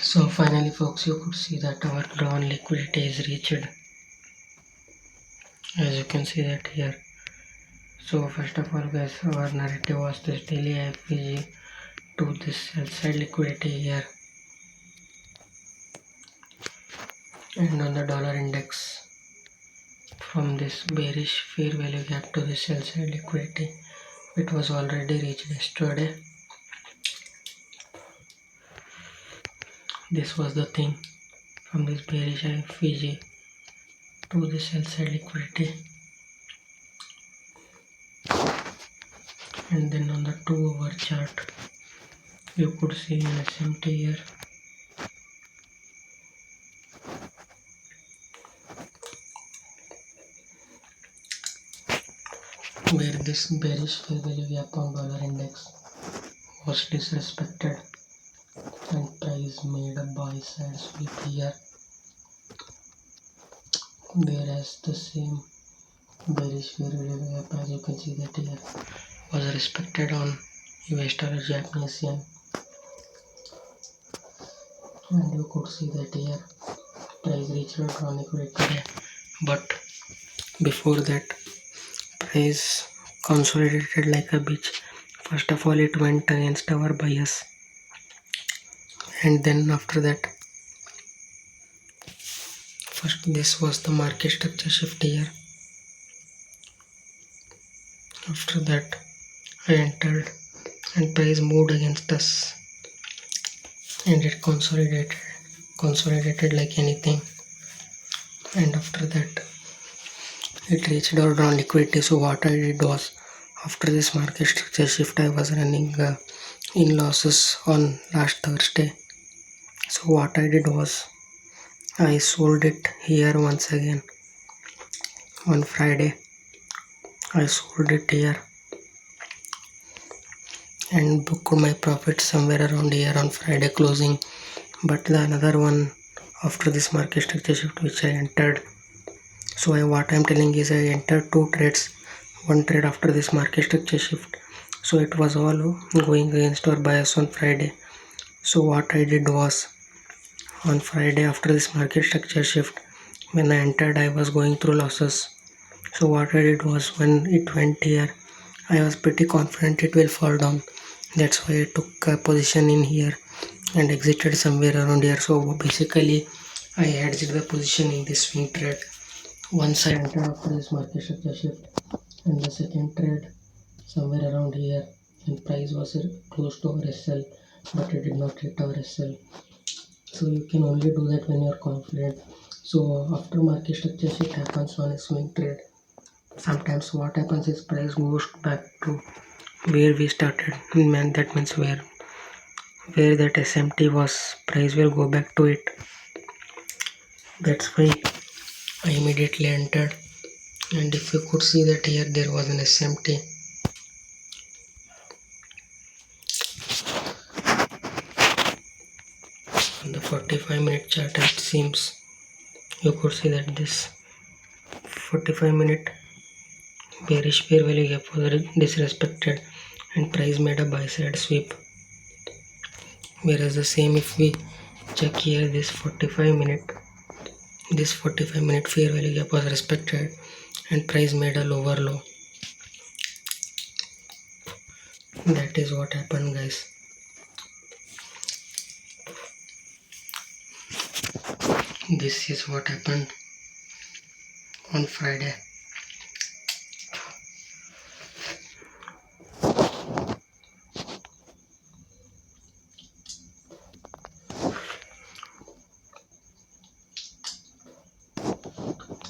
So finally folks, you could see that our drawn liquidity is reached, as you can see that here. So first of all guys, our narrative was this daily FVG to this sell side liquidity here, and on the dollar index from this bearish fair value gap to the sell side liquidity, it was already reached yesterday. This was the thing, from this bearish FVG to the sell side liquidity, and then on the 2-hour chart you could see an SMT here, where this bearish fair value gap on dollar index was disrespected and price made a buy side sweep here, whereas the same bearish fair value gap, as you can see that here, was respected on US dollar Japanese yen, and you could see that here price reached a drawn liquidity today, but before that price consolidated like a bitch. First of all it went against our bias, and then after that, first this was the market structure shift here. After that I entered and price moved against us, and it consolidated like anything, and after that it reached our drawn liquidity. So what I did was, after this market structure shift, I was running in losses on last Thursday. So what I did was, I sold it here once again on Friday. I sold it here and booked my profit somewhere around here on Friday closing. But the another one after this market structure shift which I entered. So what I'm telling is, I entered 2 trades, 1 trade after this market structure shift. So it was all going against our bias on Friday. So what I did was, on Friday after this market structure shift, when I entered I was going through losses. So what I did was, when it went here, I was pretty confident it will fall down. That's why I took a position in here and exited somewhere around here. So basically I hedged the position in this swing trade. Once I entered after this market structure shift, and the second trade somewhere around here, and price was close to our SL, but it did not hit our SL. So you can only do that when you are confident. So after market structure shift happens on a swing trade, sometimes what happens is price goes back to where we started, and that means where that SMT was, price will go back to it. That's why I immediately entered, and if you could see that here there was an SMT. On the 45-minute chart, it seems you could see that this 45-minute bearish fair value gap was disrespected and price made a buy side sweep, whereas the same, if we check here, this 45-minute fair value gap was respected and price made a lower low. That is what happened, guys. This is what happened on Friday.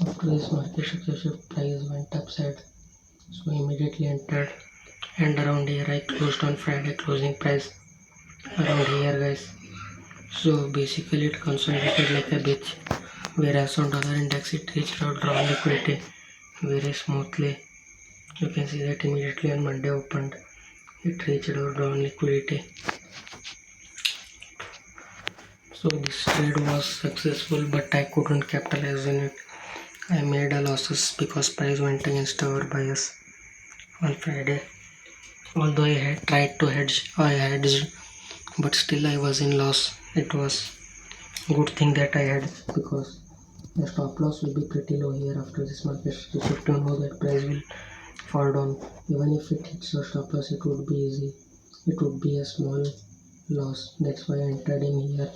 After this market structure shift, price went upside, so immediately entered, and around here I closed on Friday, closing price around here, guys. So basically it consolidated like a bitch, whereas on dollar index it reached out drawn liquidity very smoothly. You can see that immediately on Monday opened, it reached out drawn liquidity. So this trade was successful, but I couldn't capitalize on it. I made a losses because price went against our bias on Friday. Although I had tried to hedge, but still I was in loss. It was Good thing that I had, because the stop loss will be pretty low here after this market shift. You know that price will fall down. Even if it hits your stop loss, it would be easy. It would be a small loss. That's why I entered in here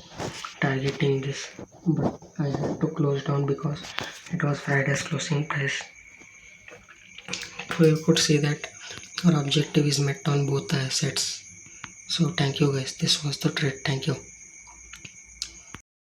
targeting this. But I had to close down because it was Friday's closing price. So you could see that our objective is met on both the assets. So thank you guys. This was the trade. Thank you.